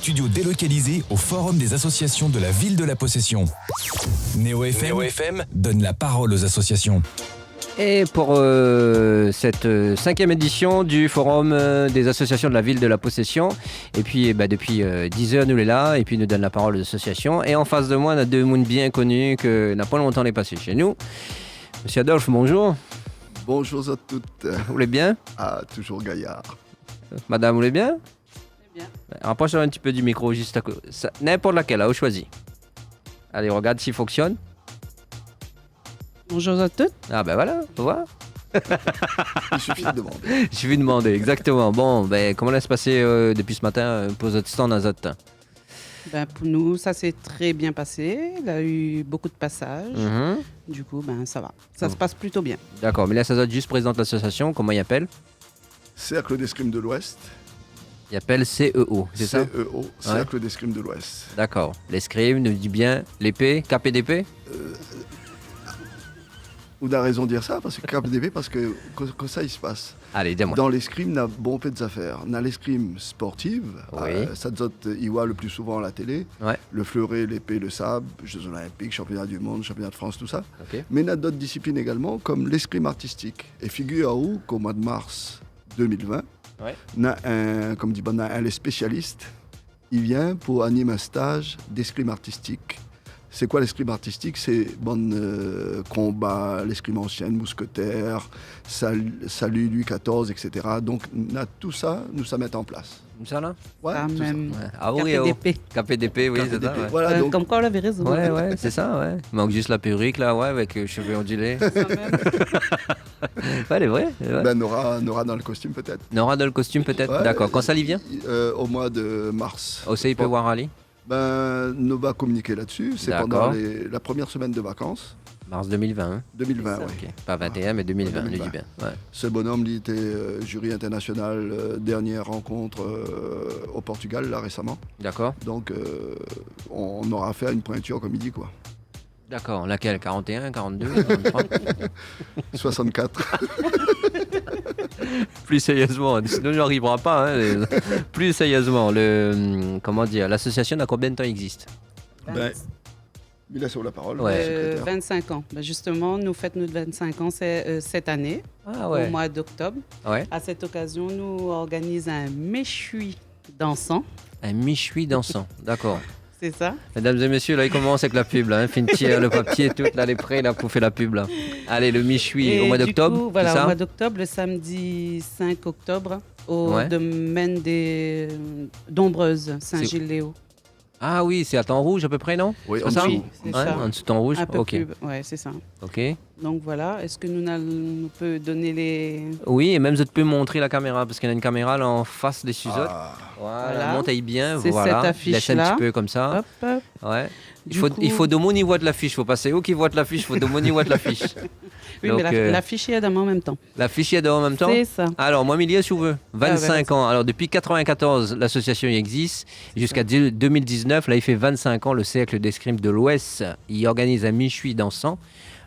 Studio délocalisé au Forum des associations de la ville de la Possession. Néo FM donne la parole aux associations. Et pour cette 5e édition du Forum des associations de la ville de la Possession, et puis depuis 10 heures nous est là, et puis nous donne la parole aux associations. Et en face de moi, on a deux mondes bien connus que n'a pas longtemps les passés chez nous. Monsieur Adolphe, bonjour. Bonjour à toutes. Vous allez bien? Ah, toujours gaillard. Madame, vous allez bien? Bien. Rapproche-toi un petit peu du micro, juste à côté. N'importe laquelle, au choisi. Allez, regarde s'il fonctionne. Bonjour à toutes. Ah ben voilà, tu vois. Il suffit de demander. Je suis demander, exactement. Bon, comment ça se passé depuis ce matin pour votre stand à Zot? Pour nous, ça s'est très bien passé. Il a eu beaucoup de passages. Du coup, ça va. Ça se passe plutôt bien. D'accord, mais là, ça juste présente l'association. Comment il appelle? Cercle d'escrime de l'Ouest. Il appelle CEO, c'est ça? CEO, Cercle d'escrime de l'Ouest. D'accord. L'escrime nous dit bien l'épée, KPDP? On a raison de dire ça, parce que KPDP, parce que ça, il se passe. Allez, dis-moi. Dans l'escrime, on a bon peu d'affaires. On a l'escrime sportive. Oui. Ça il voit le plus souvent à la télé. Ouais. Le fleuret, l'épée, le sabre, Jeux Olympiques, Championnat du monde, Championnat de France, tout ça. Ok. Mais on a d'autres disciplines également, comme l'escrime artistique. Et figure-vous qu'au mois de mars 2020, Ouais. on a un spécialiste. Il vient pour animer un stage d'escrime artistique. C'est quoi l'escrime artistique? C'est combat, l'escrime ancienne, mousquetaire, salut Louis XIV, etc. Donc tout ça, nous ça met en place. Comme ça, là? Ouais, Quand tout ça. même. Ouais. Ah oui, KPDP. KPDP, oui, c'est ça. KPDP. Ouais. Voilà, donc, Comme quoi, on avait raison. Ouais, c'est ça, ouais. Il manque juste la perruque, là, ouais, avec cheveux ondulés. Quand même. Ouais, elle est vraie. Ouais. on aura dans le costume peut-être. Nora dans le costume, peut-être? Ouais. D'accord. Quand ça y vient? Au mois de mars. Au CIP Warali? Nous va communiquer là-dessus. C'est D'accord. pendant la première semaine de vacances. Mars 2020. Hein. 2020, C'est ça. oui. Ok. Pas 21, mais 2020, on 2020. dit bien. Ouais. Ce bonhomme, il était jury international, dernière rencontre au Portugal, là, récemment. D'accord. Donc, on aura fait une pointure, comme il dit, quoi. D'accord. Laquelle? 41, 42, 43? 64. Plus sérieusement, sinon j'n'y arriverai pas. Hein. Plus sérieusement, l'association à combien de temps existe? Il a sur la parole, Ouais. le secrétaire. 25 ans. Justement, nous fêtons notre 25 ans cette année, Ah au ouais. mois d'octobre. Ouais. À cette occasion, nous organisons un méchoui dansant. Un méchoui dansant. D'accord. C'est ça. Mesdames et messieurs, là il commence avec la pub. Là, hein. Fintier, le papier, tout, là, les prêts, là, pour faire la pub. Là. Allez, le méchoui Et au mois du d'octobre. coup, c'est voilà, ça au mois d'octobre, le samedi 5 octobre, au Ouais. domaine des d'Ombreuse, Saint-Gilles-Léo. Ah oui, c'est à temps rouge à peu près, non? Oui, C'est en ça? dessous. C'est Ouais, ça. en dessous de temps rouge. Un peu Ok. plus. Ouais, c'est ça. Ok. Donc voilà, est-ce que nous peut donner les... Oui, et même je peux montrer la caméra parce qu'il y a une caméra là en face des sous-autres. Ah, Voilà, monte bien. C'est voilà. cette affiche-là. Laisse un petit peu comme ça. Hop, hop. Ouais. Du Il coup- faut de mon niveau de l'affiche. Il faut passer où qui voit de l'affiche, il faut de mon niveau de l'affiche. Oui, Donc, mais l'affiche est en même temps. L'affiche est en même temps. C'est ça. Alors, moi, Milieu, si vous voulez, 25 ans. Alors, depuis 94, l'association y existe. Jusqu'à 2019, là, il fait 25 ans, le Cercle d'escrime de l'Ouest. Il organise un méchoui dansant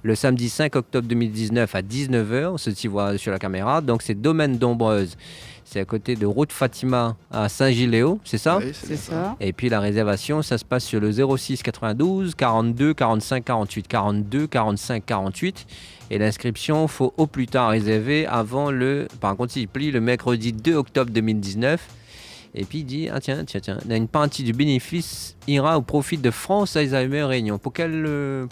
le samedi 5 octobre 2019 à 19h. Ce qui voit sur la caméra. Donc, c'est Domaine d'Ombreuse. C'est à côté de Route Fatima à Saint-Gilles-Léo, c'est ça? oui, C'est bien ça. Et puis la réservation, ça se passe sur le 06 92 42 45 48 42 45 48. Et l'inscription, faut au plus tard réserver avant par contre, il plie le mercredi 2 octobre 2019. Et puis il dit, tiens, une partie du bénéfice ira au profit de France Alzheimer Réunion. Pour quelle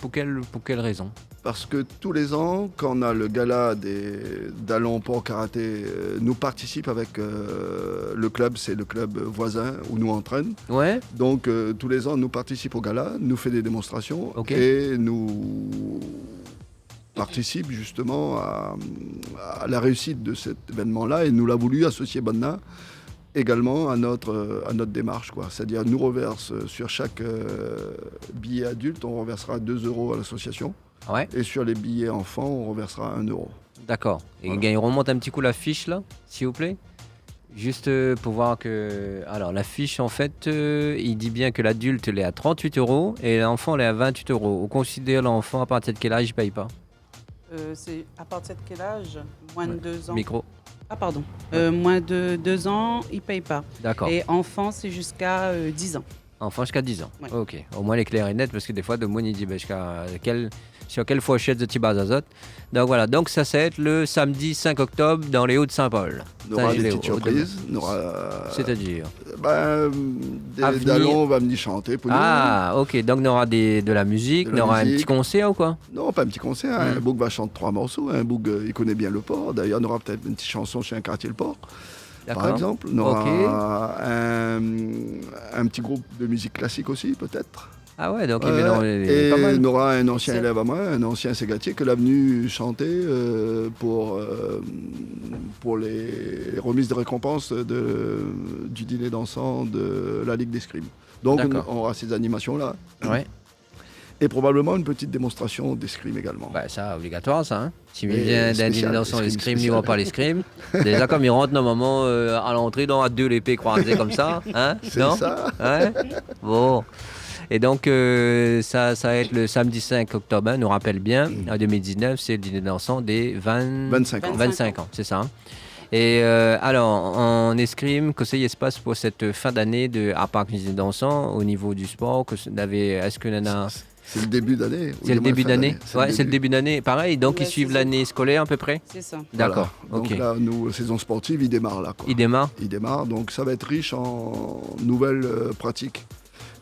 raison? Parce que tous les ans, quand on a le gala d'Allons Port Karaté, nous participe avec le club, c'est le club voisin où nous entraîne. Ouais. Donc tous les ans, nous participons au gala, nous fait des démonstrations Ok. et nous participe justement à la réussite de cet événement-là. Et nous l'a voulu associer Bonna également à notre démarche, quoi. C'est-à-dire nous reverse sur chaque billet adulte, on reversera 2 € à l'association. Ouais. Et sur les billets enfants, on reversera 1 €. D'accord. Et Voilà. on remonte un petit coup la fiche là, s'il vous plaît. Juste pour voir que... Alors la fiche en fait, il dit bien que l'adulte elle est à 38 € et l'enfant elle est à 28 €. On considère l'enfant à partir de quel âge il paye pas? C'est à partir de quel âge? Moins de 2 ans. Micro. Ah pardon, moins de 2 ans, ils ne payent pas. D'accord. Et enfant, c'est jusqu'à 10 ans. Enfant jusqu'à 10 ans. Ouais. Ok. Au moins, l'éclair est net parce que des fois, de monde, il dit sur quelle fourchette de Tibaz Azote. Donc voilà. Donc ça, va être le samedi 5 octobre dans les Hauts-de-Saint-Paul. On aura des Saint-Gilles, petites surprises. On aura, C'est-à-dire des Dallons va venir chanter pour nous. Ah, ok. Donc on aura de la musique, De on la aura un musique. petit concert ou quoi? Non, pas un petit concert. Un Boug va chanter 3 morceaux. Un Boug, il connaît bien le port. D'ailleurs, on aura peut-être une petite chanson chez un quartier le port. Par exemple, on aura un petit groupe de musique classique aussi, peut-être. Ah ouais, donc il Ouais. mélange Et pas mal. on aura un ancien élève à moi, un ancien ségatier, que l'a venu chanter pour les remises de récompenses du dîner dansant de la Ligue d'Escrime. Donc D'accord. on aura ces animations-là. Ouais. Et probablement une petite démonstration d'escrime également. Bah ça, obligatoire ça. Hein. Si il Et vient d'un spécial, dîner dansant escrime l'escrime, il spécial. voit pas l'escrime. Déjà comme il rentre normalement à l'entrée dans deux l'épée croisée comme ça. Hein. C'est Non ça. Ouais. Bon. Et donc, ça va être le samedi 5 octobre, hein, nous rappelle bien, en 2019, c'est le dîner dansant des 25 ans. 25 ans, c'est ça. Hein. Et alors, en escrime, que se passe pour cette fin d'année à part le dîner dansant, au niveau du sport, est-ce que Nana... C'est le début d'année. C'est le début d'année. Ouais, C'est le début d'année. Pareil, donc Ouais, ils suivent c'est ça. l'année scolaire à peu près. C'est ça. D'accord. Voilà. Donc Ok. là, nous, la saison sportive, il démarre là. Quoi. Il démarre. Il démarre, donc ça va être riche en nouvelles pratiques.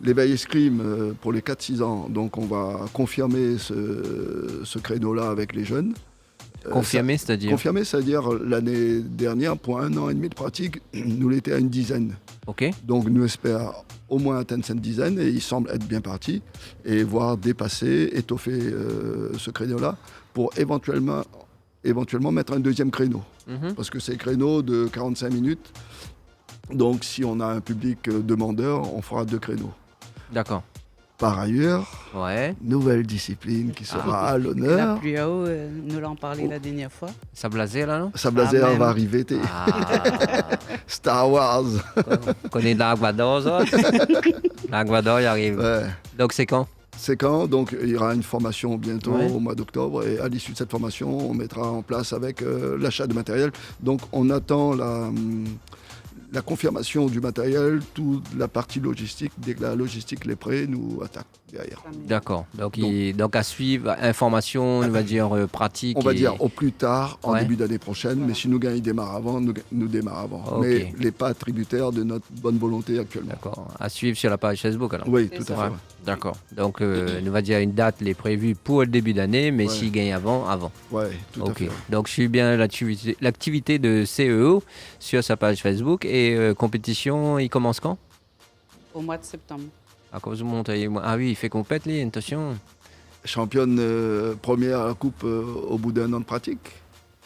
L'éveil escrime pour les 4-6 ans, donc on va confirmer ce créneau-là avec les jeunes. Confirmé, c'est-à-dire. Confirmé, c'est-à-dire l'année dernière, pour 1 an et demi de pratique, nous l'étions à une dizaine. Ok. Donc nous espérons au moins atteindre cette dizaine et il semble être bien parti et voir dépasser, étoffer ce créneau-là pour éventuellement mettre un deuxième créneau. Mhm. Parce que c'est créneau de 45 minutes. Donc si on a un public demandeur, on fera 2 créneaux. D'accord. Par ailleurs, Ouais. nouvelle discipline qui sera à La l'honneur. plus haut, nous l'en parlé la dernière fois. Ça blasait là, non? Sablazer Ah, même. va arriver, Ah. Star Wars. On connaît l'Aguador, ça? L'Aguador, il arrive. Ouais. Donc c'est quand? C'est quand? Donc il y aura une formation bientôt Ouais. au mois d'octobre et à l'issue de cette formation, on mettra en place avec l'achat de matériel. Donc on attend la confirmation du matériel, toute la partie logistique. Dès que la logistique l'est prête, nous attaque derrière. D'accord. Donc à suivre, information, on va dire pratique. On va et- dire au plus tard, en Ouais. début d'année prochaine, mais si nous gagnons, il démarre avant, nous démarre avant. Ok. Mais les pas tributaires de notre bonne volonté actuellement. D'accord. À suivre sur la page Facebook alors. Oui, C'est tout ça. à fait. Ouais. ouais. D'accord. Donc, nous va dire une date les prévue pour le début d'année, mais Ouais. s'il gagne avant. Ouais, tout à Ok. fait. ouais. Donc, je suis bien l'activité de CEO sur sa page Facebook et compétition, il commence quand? Au mois de septembre. À cause de monter. Ah oui, il fait compète, lui, attention. Championne première à la coupe au bout d'1 an de pratique.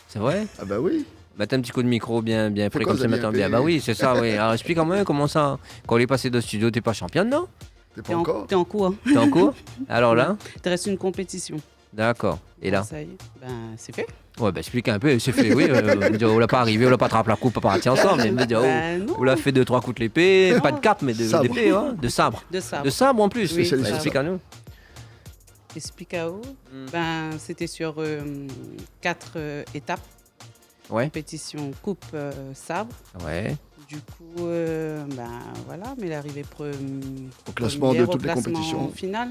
C'est vrai? Ah bah oui. Mettez un petit coup de micro bien près Pourquoi comme vous ça avez maintenant bien bien. Bah payé oui, c'est ça, oui. Alors explique moi comment ça. Quand on est passé de studio, t'es pas championne, non? T'es pas T'es encore en cours. Hein. T'es en cours? Alors là? Il te reste une compétition. D'accord. Et là? Ça y est, ben, c'est fait. Ouais, bah explique un peu, c'est fait, oui. On l'a pas arrivé, on l'a pas attrapé la coupe, pas parti ensemble. Mais me dire, oh, Ben, non. on l'a fait 2-3 coups de l'épée, Non. pas de cape, mais Sabre. d'épée, hein, de sabre. De sabre. De sabre en plus. Oui, Bah, sabre. explique à nous. Espicao, Mm. ben, c'était sur 4 étapes. Ouais. Compétition coupe sabre. Ouais. Du coup, ben voilà, mais il est arrivé Au classement de toutes les compétitions. Finale.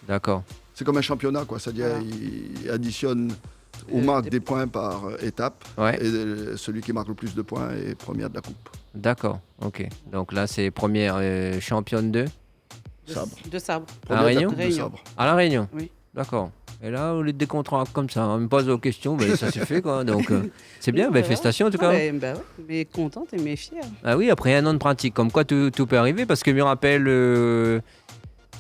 D'accord. C'est comme un championnat, quoi. C'est-à-dire, Voilà. il additionne ou marque des points par étape. Ouais. Et celui qui marque le plus de points est première de la coupe. D'accord. Ok. Donc là, c'est première championne de Sabre. De sabre. Première de la Réunion coupe de Réunion. sabre. à la Réunion. Oui. D'accord. Et là, on les des contrats comme ça, on me pose aux questions, ben, ça s'est fait quoi. Donc c'est bien, ben, Voilà. félicitations en tout cas. Ouais, ben ouais, mais contente et mais fière. Ah oui, après 1 an de pratique, comme quoi tout peut arriver, parce que je me rappelle,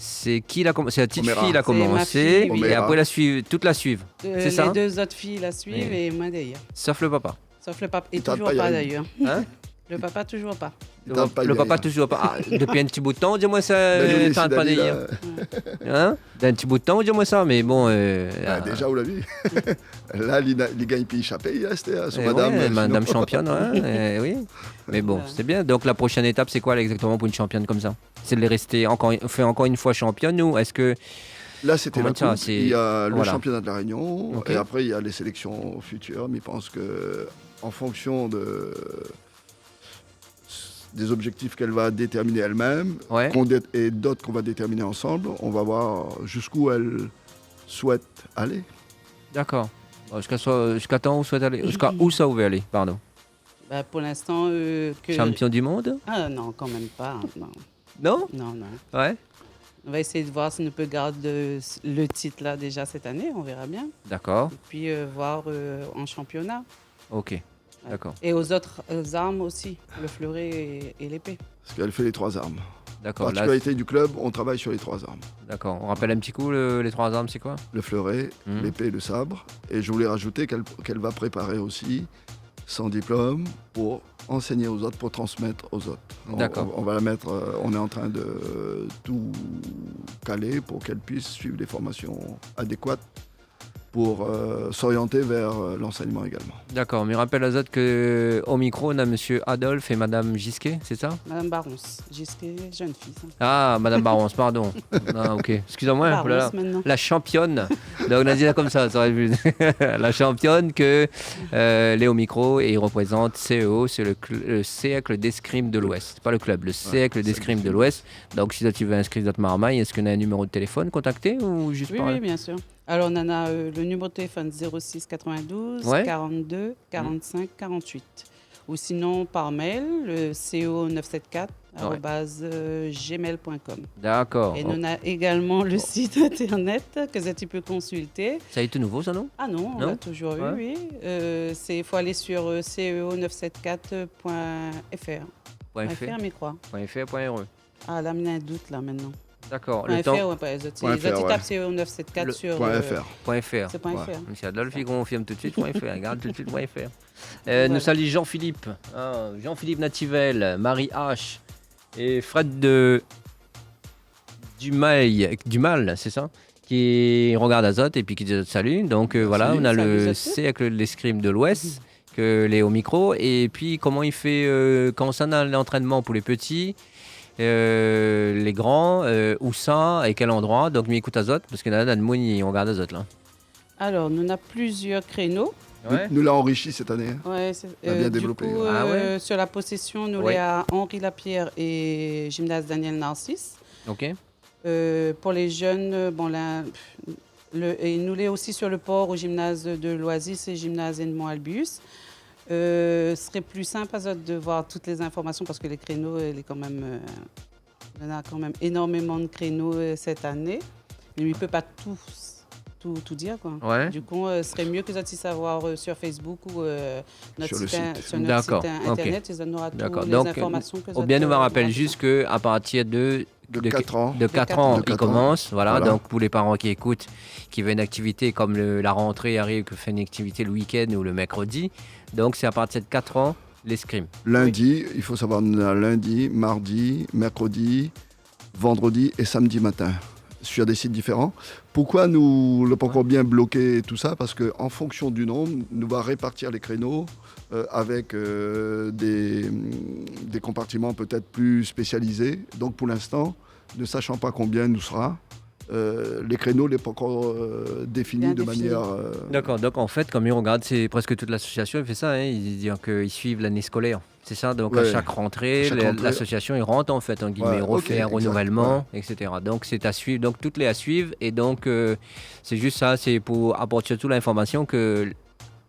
c'est qui la c'est la petite Oméra. fille qui a C'est ma commencé, fille, oui. et Oméra. après toute la suivre. C'est ça. Les 2 autres filles la suivent Oui. et moi derrière. Sauf le papa. Sauf le papa. Et Il tarde toujours pas, pas Yann. d'ailleurs. Hein Le papa, toujours pas. Il tarde pas, Le il papa gagne. toujours pas. Ah, depuis un petit bout de temps, dis-moi ça, Ben, nous, tarde pas Sidali, d'ailleurs. là, Hein d'un petit bout de temps, dis-moi ça, mais bon. bah, déjà, vous l'avez vu. Là, il gagne puis échappé, il reste sur eh madame. ouais, sinon- madame championne, ouais, oui. Mais bon, Voilà. c'est bien. Donc la prochaine étape, c'est quoi là, exactement pour une championne comme ça? C'est de les rester encore une fois championne ou est-ce que Là, c'était Comment la ça, coupe. Il y a le voilà. championnat de la Réunion. Ok. Et après, il y a les sélections futures. Mais je pense que en fonction des objectifs qu'elle va déterminer elle-même, Ouais. et d'autres qu'on va déterminer ensemble, on va voir jusqu'où elle souhaite aller. D'accord. Jusqu'à temps où souhaite aller. Jusqu'à où ça veut aller, pardon. Bah, pour l'instant, que... Champion du monde? Ah non, quand même pas. Non, Non? non, non. Ouais. On va essayer de voir si on peut garder le titre là déjà cette année, on verra bien. D'accord. Et puis voir en championnat. Ok. Ouais. D'accord. Et aux autres armes aussi, le fleuret et l'épée. Parce qu'elle fait les 3 armes. D'accord. Là, Particularité du club, on travaille sur les 3 armes. d'accord. On rappelle un petit coup les 3 armes, c'est quoi? Le fleuret, Mhm. l'épée et le sabre. Et je voulais rajouter qu'elle va préparer aussi son diplôme pour enseigner aux autres, pour transmettre aux autres. D'accord. On va la mettre, on est en train de tout caler pour qu'elle puisse suivre des formations adéquates pour s'orienter vers l'enseignement également. D'accord. Mais rappelle à Zot qu'au micro, on a monsieur Adolphe et madame Gisquet, c'est ça? Madame Barons, Gisquet, jeune fille. Ça. Ah, madame Barons, pardon. Ah, ok. Excusez-moi. Barons oh là là. maintenant. La championne. Donc on a dit ça comme ça aurait pu. La championne que Léo Micro et il représente CEO, c'est le cercle d'escrime de l'Ouest. Pas le club, le cercle d'escrime de l'Ouest. Donc si toi, tu veux inscrire notre marmaille, est-ce qu'on a un numéro de téléphone contacté ou juste Oui, par oui, bien sûr. Alors, on en a le numéro de téléphone 06 92 Ouais. 42 45 48. Ou sinon, par mail, le co974 @gmail.com. D'accord. Et Oh, on a également le site internet que tu peux consulter. ça a été nouveau ça, non? Ah non, on Non l'a toujours eu, Ouais. oui. Il faut aller sur co974.fr. .fr, mais quoi .fr.re. Ah, là, il y a un doute là maintenant. .fr, le .fr, temps. ouais, pas les autres. Point Les autres, .fr, ils ouais. tapent co974 Le sur. .fr. .fr. C'est .fr. Monsieur Adolphe, il confirme tout de suite .fr. Regarde tout de suite .fr. Voilà. Nous saluons Jean-Philippe. Hein, Jean-Philippe Nativelle, Marie H. Et Fred de Dumal, c'est ça? Qui regarde Azot et puis qui dit salut. Donc voilà, on a Salut, le Azot. cercle de l'escrime de l'Ouest que Léo Micro. Et puis comment il fait, comment ça dans l'entraînement pour les petits, les grands, où ça et quel endroit. Donc, mais écoute Azot, parce que là, dans le monde, on regarde Azot là. Alors, nous avons plusieurs créneaux. Nous l'a enrichi cette année. Hein. Ouais, On a bien développé. Du coup, Ah ouais. sur la possession, nous Ouais. les à Henri Lapierre et Gymnase Daniel Narcisse. Ok. Pour les jeunes, bon là, et nous les aussi sur le port au gymnase de l'Oasis et gymnase Edmond Albius. Ce serait plus simple à de voir toutes les informations parce que les créneaux, il y en a quand même énormément de créneaux cette année. Mais il ne peut pas tout dire. Quoi. Ouais. Du coup, ce serait mieux que ça savoir sur Facebook ou Sur le sur site. notre D'accord, site ok. internet. Ils en auront D'accord. toutes Donc, les informations que Ou bien nous me rappelle juste qu'à partir de 4 ans. De 4 ans, De il 4 ans. commence. Voilà. Voilà. Donc, pour les parents qui écoutent, qui veulent une activité comme la rentrée arrive, qui fait une activité le week-end ou le mercredi. Donc, c'est à partir de 4 ans, l'escrime. Lundi, il faut savoir, on a lundi, mardi, mercredi, vendredi et samedi matin sur des sites différents. Pourquoi nous le pas encore bien bloqué tout ça? Parce qu'en fonction du nombre, nous va répartir les créneaux avec des compartiments peut-être plus spécialisés. Donc pour l'instant, ne sachant pas combien nous sera, les créneaux n'est pas encore définis Bien de définis. manière... D'accord. Donc, en fait, comme on regarde, c'est presque toute l'association qui fait ça. Hein. Ils disent qu'ils suivent l'année scolaire. C'est ça. Donc, à Ouais. chaque rentrée, Chaque rentrée. l'association, il rentre en fait, en guillemets, Ouais, refait un ok, renouvellement, etc. Donc, c'est à suivre. Donc, toutes les à suivre. Et donc, c'est juste ça. C'est pour apporter surtout l'information que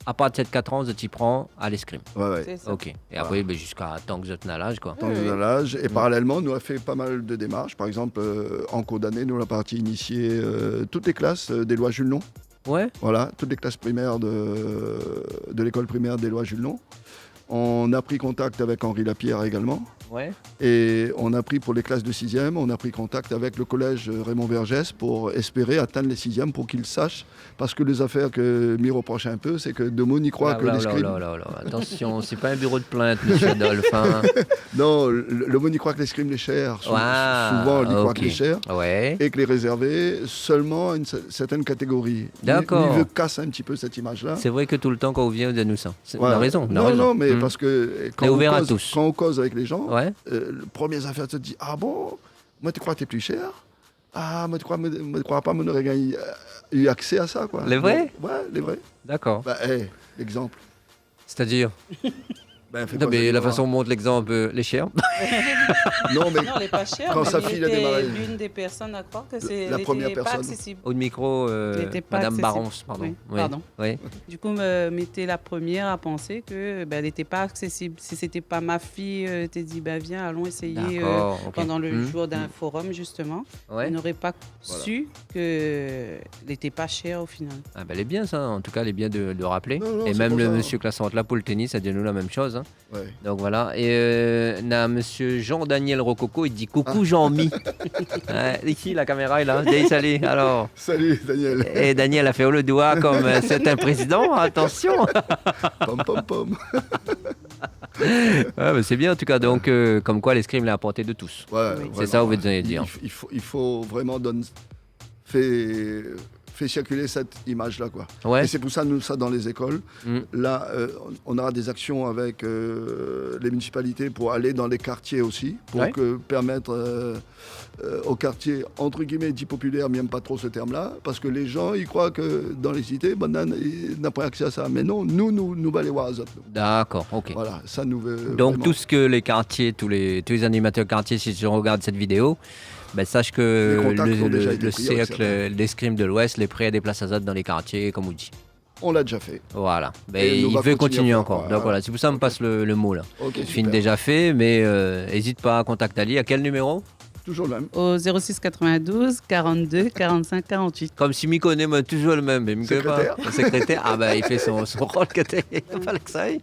à partir de 4 ans, tu prends à l'escrime. Ouais. C'est ça. Ok. Et après, ben, jusqu'à tant que vous êtes à l'âge, quoi. Dans Oui, le oui. l'âge. Et parallèlement, nous avons fait pas mal de démarches. Par exemple, en cours d'année, nous avons partie initier toutes les classes des lois Jules Long. Ouais. Voilà, toutes les classes primaires de l'école primaire des lois Jules Long. On a pris contact avec Henri Lapierre également. Ouais. Et on a pris pour les classes de 6e, on a pris contact avec le collège Raymond Vergès pour espérer atteindre les 6e pour qu'ils sachent. Parce que les affaires que m'y reproche un peu, c'est que de mots n'y croit que l'escrime. Attention, c'est pas un bureau de plainte, monsieur Adolphe. Hein. Non, le mot n'y croit que l'escrime les chers. Ah, Souvent, on y croit ok. que les chers. Ouais. Et que les réserver seulement à une certaine catégorie. D'accord. Il veut casser un petit peu cette image-là. C'est vrai que tout le temps, quand on vient, on dit nous ça. On Voilà. a raison. On a Non, raison. non, mais Hmm. parce que On est ouvert à tous. quand on cause avec les gens, Ouais. les premières affaires, tu te dis, ah bon, moi tu crois que tu es plus cher? Ah, moi tu crois pas, moi on aurait eu accès à ça, quoi. Les vrais? Ouais, les vrais. D'accord. Bah, l'exemple. C'est-à-dire Ben, fais non, pas mais ça, la tu façon dont montre l'exemple, les chers. Non, mais Non, elle n'est pas chère. Quand mais sa elle fille a était démarré. l'une des personnes à croire que c'est La elle première était pas personne. accessible. Au micro, Elle était pas Madame accessible. Barons, pardon. Oui, Oui. pardon. Oui. Du coup, m'était la première à penser que elle n'était pas accessible. Si c'était pas ma fille, t'es dit viens, allons essayer D'accord. ok. pendant le Hmm, jour d'un forum justement. Ouais. Elle n'aurait pas Voilà. su qu'elle n'était pas chère au final. Ah ben, elle est bien ça, en tout cas elle est bien de rappeler. Non, non, et c'est même pour le ça. monsieur classante là pour le tennis, ça dit nous la même chose. Hein. ouais. Donc voilà. Et on a monsieur Jean-Daniel Rococo, il dit coucou Jean-Mi. Ouais, ici la caméra est là. Dis salut. Alors. Salut Daniel. Et Daniel a fait le doigt comme c'est un président, attention. Pom pom pom. Ouais, mais c'est bien en tout cas. Donc comme quoi l'escrime l'a à portée de tous. Ouais, Oui. C'est ça, vous venez de dire. Il faut vraiment fait circuler cette image-là, quoi. Ouais. Et c'est pour ça, nous, ça, dans les écoles, Mm. là, on aura des actions avec les municipalités pour aller dans les quartiers aussi, pour Ouais. permettre aux quartiers, entre guillemets, dits populaires, mais j'aime pas trop ce terme-là, parce que les gens, ils croient que dans les cités, ils n'ont pas accès à ça. Mais non, nous allons voir ça. D'accord, ok. Voilà, ça nous veut. Donc vraiment. tout ce que les quartiers, tous les animateurs quartiers, si tu regardes cette vidéo, ben, sache que Les contacts ont déjà été le pris avec cercle d'escrime de l'Ouest les prêt à des places à ZAD dans les quartiers, comme on dit. On l'a déjà fait. Voilà. Ben, Et nous il va veut continuer continuer à faire, encore. voilà. Donc voilà, c'est pour ça que me passe le mot là. Ok, Fin super. déjà fait, mais n'hésite pas à contacter Ali. À quel numéro? Toujours le même. Au 06 92 42 45 48. Comme si m'y connaît, moi, toujours le même. Mais m'y connaît pas. Secrétaire. Le secrétaire. Ah ben il fait son rôle que t'es. Il fallait que ça aille.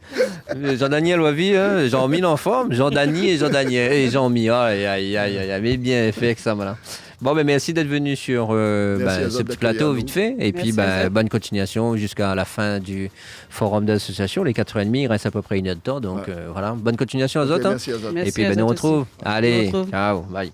Jean-Daniel Wavi, hein, Jean-Mi en forme, Jean-Dany et Jean-Daniel. Et Jean-Mi. Aïe, aïe, aïe, aïe, mais bien fait que ça, voilà. Bon, ben merci d'être venu sur à ce Zod petit d'accueillir plateau nous. vite fait. Et puis, Merci à Zod. bonne continuation jusqu'à la fin du forum d'association, les 4h30. Il reste à peu près une heure de temps. Donc Ouais. voilà, bonne continuation à Ok, Zot. Hein. merci Azot. Et Merci puis, à nous Zot on aussi. retrouve. Allez, On retrouve. ciao, bye.